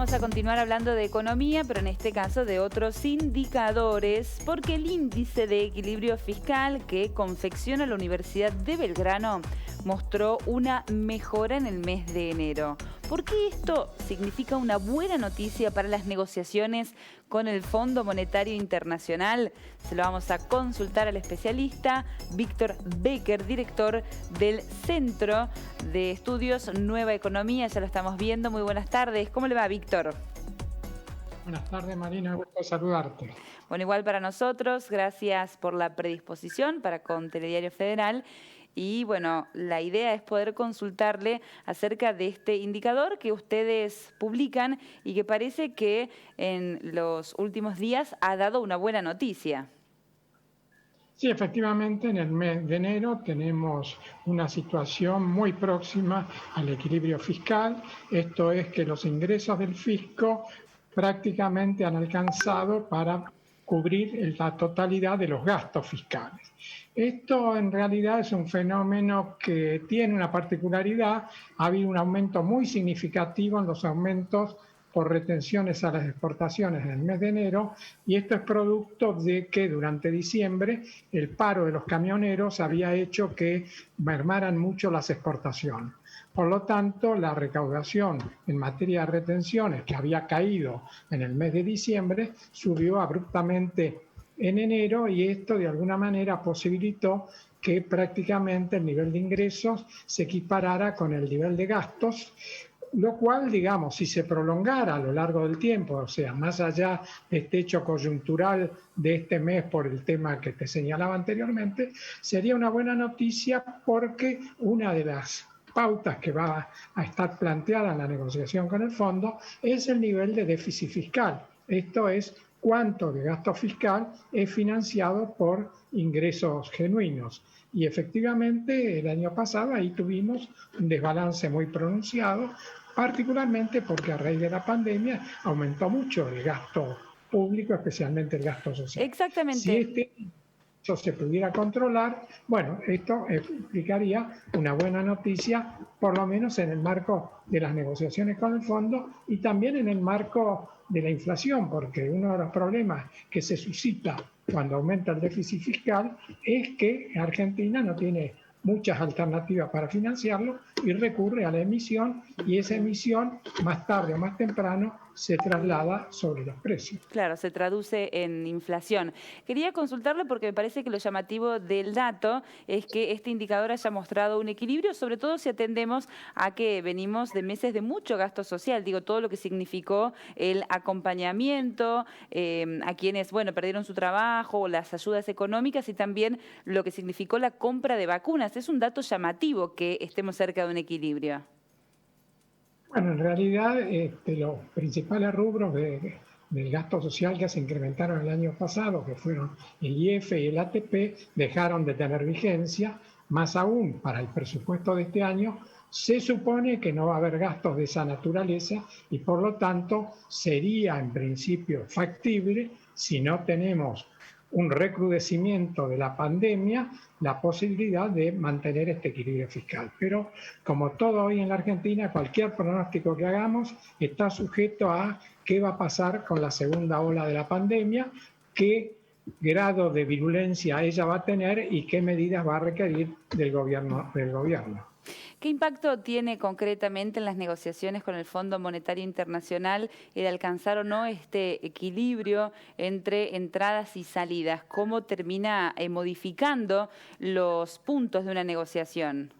vamos a continuar hablando de economía, pero en este caso de otros indicadores, porque el índice de equilibrio fiscal que confecciona la Universidad de Belgrano mostró una mejora en el mes de enero. ¿Por qué esto significa una buena noticia para las negociaciones con el Fondo Monetario Internacional? Se lo vamos a consultar al especialista Víctor Becker, director del Centro de Estudios Nueva Economía. Ya lo estamos viendo. Muy buenas tardes. ¿Cómo le va, Víctor? Buenas tardes, Marina. Gusto saludarte. Bueno, igual para nosotros. Gracias por la predisposición para con Telediario Federal. Y bueno, la idea es poder consultarle acerca de este indicador que ustedes publican y que parece que en los últimos días ha dado una buena noticia. Sí, efectivamente, en el mes de enero tenemos una situación muy próxima al equilibrio fiscal. Esto es que los ingresos del fisco prácticamente han alcanzado para cubrir la totalidad de los gastos fiscales. Esto en realidad es un fenómeno que tiene una particularidad. Ha habido un aumento muy significativo en los aumentos por retenciones a las exportaciones en el mes de enero, y esto es producto de que durante diciembre el paro de los camioneros había hecho que mermaran mucho las exportaciones. Por lo tanto, la recaudación en materia de retenciones, que había caído en el mes de diciembre, subió abruptamente en enero, y esto de alguna manera posibilitó que prácticamente el nivel de ingresos se equiparara con el nivel de gastos, lo cual, digamos, si se prolongara a lo largo del tiempo, o sea, más allá de este hecho coyuntural de este mes por el tema que te señalaba anteriormente, sería una buena noticia, porque una de las pautas que va a estar planteada en la negociación con el fondo es el nivel de déficit fiscal. Esto es, cuánto de gasto fiscal es financiado por ingresos genuinos. Y efectivamente el año pasado ahí tuvimos un desbalance muy pronunciado, particularmente porque a raíz de la pandemia aumentó mucho el gasto público, especialmente el gasto social. Si Exactamente. eso se pudiera controlar, bueno, esto implicaría una buena noticia, por lo menos en el marco de las negociaciones con el fondo y también en el marco de la inflación, porque uno de los problemas que se suscita cuando aumenta el déficit fiscal es que Argentina no tiene muchas alternativas para financiarlo y recurre a la emisión, y esa emisión más tarde o más temprano se traslada sobre los precios. Claro, se traduce en inflación. Quería consultarle porque me parece que lo llamativo del dato es que este indicador haya mostrado un equilibrio, sobre todo si atendemos a que venimos de meses de mucho gasto social. Digo, todo lo que significó el acompañamiento a quienes, bueno, perdieron su trabajo, las ayudas económicas, y también lo que significó la compra de vacunas. Es un dato llamativo que estemos cerca de un equilibrio. Bueno, en realidad los principales rubros del gasto social que se incrementaron el año pasado, que fueron el IF y el ATP, dejaron de tener vigencia. Más aún, para el presupuesto de este año, se supone que no va a haber gastos de esa naturaleza, y por lo tanto sería en principio factible, si no tenemos un recrudecimiento de la pandemia, la posibilidad de mantener este equilibrio fiscal. Pero como todo hoy en la Argentina, cualquier pronóstico que hagamos está sujeto a qué va a pasar con la segunda ola de la pandemia, qué grado de virulencia ella va a tener y qué medidas va a requerir del gobierno. ¿Qué impacto tiene concretamente en las negociaciones con el Fondo Monetario Internacional el alcanzar o no este equilibrio entre entradas y salidas? ¿Cómo termina modificando los puntos de una negociación?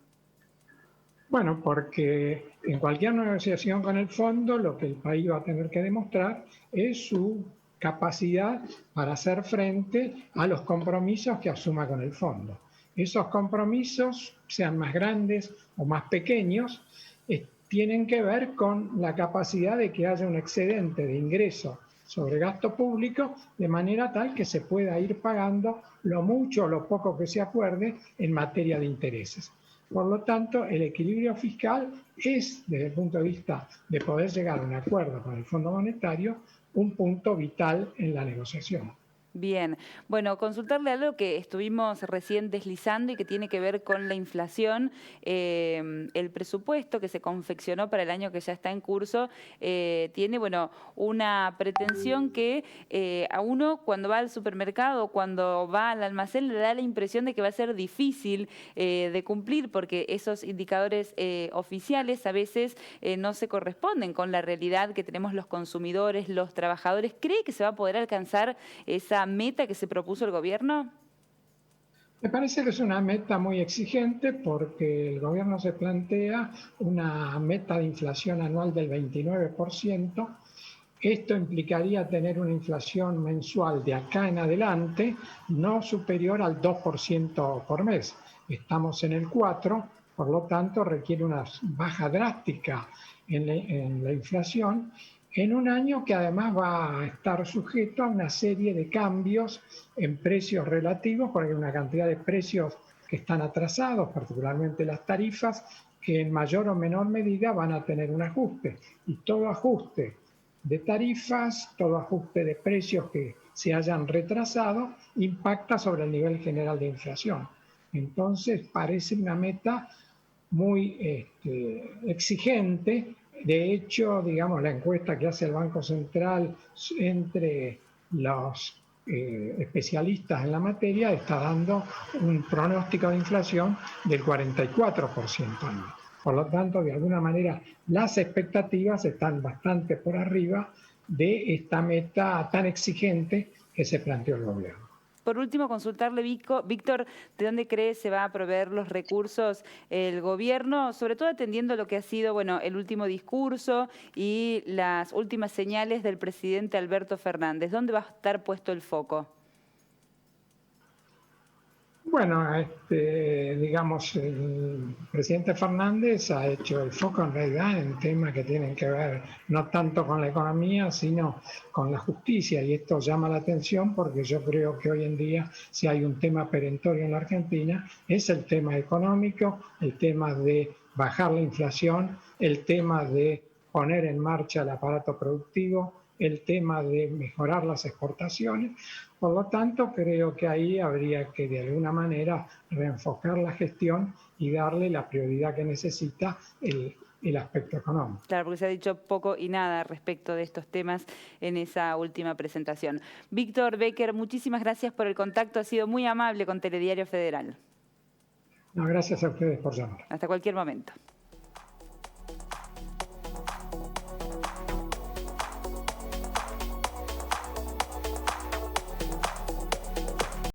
Bueno, porque en cualquier negociación con el fondo lo que el país va a tener que demostrar es su capacidad para hacer frente a los compromisos que asuma con el fondo. Esos compromisos, sean más grandes o más pequeños, tienen que ver con la capacidad de que haya un excedente de ingresos sobre gasto público, de manera tal que se pueda ir pagando lo mucho o lo poco que se acuerde en materia de intereses. Por lo tanto, el equilibrio fiscal es, desde el punto de vista de poder llegar a un acuerdo con el Fondo Monetario, un punto vital en la negociación. Bien, bueno, consultarle algo que estuvimos recién deslizando y que tiene que ver con la inflación. El presupuesto que se confeccionó para el año que ya está en curso tiene, bueno, una pretensión que a uno cuando va al supermercado, cuando va al almacén, le da la impresión de que va a ser difícil de cumplir porque esos indicadores oficiales a veces no se corresponden con la realidad que tenemos los consumidores, los trabajadores. ¿Cree que se va a poder alcanzar esa meta que se propuso el gobierno? Me parece que es una meta muy exigente porque el gobierno se plantea una meta de inflación anual del 29%. Esto implicaría tener una inflación mensual de acá en adelante no superior al 2% por mes. Estamos en el 4%, por lo tanto requiere una baja drástica en la inflación en un año que además va a estar sujeto a una serie de cambios en precios relativos, porque hay una cantidad de precios que están atrasados, particularmente las tarifas, que en mayor o menor medida van a tener un ajuste. Y todo ajuste de tarifas, todo ajuste de precios que se hayan retrasado, impacta sobre el nivel general de inflación. Entonces parece una meta muy exigente. De hecho, digamos, la encuesta que hace el Banco Central entre los especialistas en la materia está dando un pronóstico de inflación del 44% anual. Por lo tanto, de alguna manera, las expectativas están bastante por arriba de esta meta tan exigente que se planteó el gobierno. Por último, consultarle, Víctor, ¿de dónde cree se va a proveer los recursos el gobierno? Sobre todo atendiendo lo que ha sido, bueno, el último discurso y las últimas señales del presidente Alberto Fernández. ¿Dónde va a estar puesto el foco? Bueno, digamos, el presidente Fernández ha hecho el foco en realidad en temas que tienen que ver no tanto con la economía, sino con la justicia. Y esto llama la atención porque yo creo que hoy en día, si hay un tema perentorio en la Argentina, es el tema económico, el tema de bajar la inflación, el tema de poner en marcha el aparato productivo, el tema de mejorar las exportaciones. Por lo tanto, creo que ahí habría que de alguna manera reenfocar la gestión y darle la prioridad que necesita el aspecto económico. Claro, porque se ha dicho poco y nada respecto de estos temas en esa última presentación. Víctor Becker, muchísimas gracias por el contacto, ha sido muy amable con Telediario Federal. No, gracias a ustedes por llamar. Hasta cualquier momento.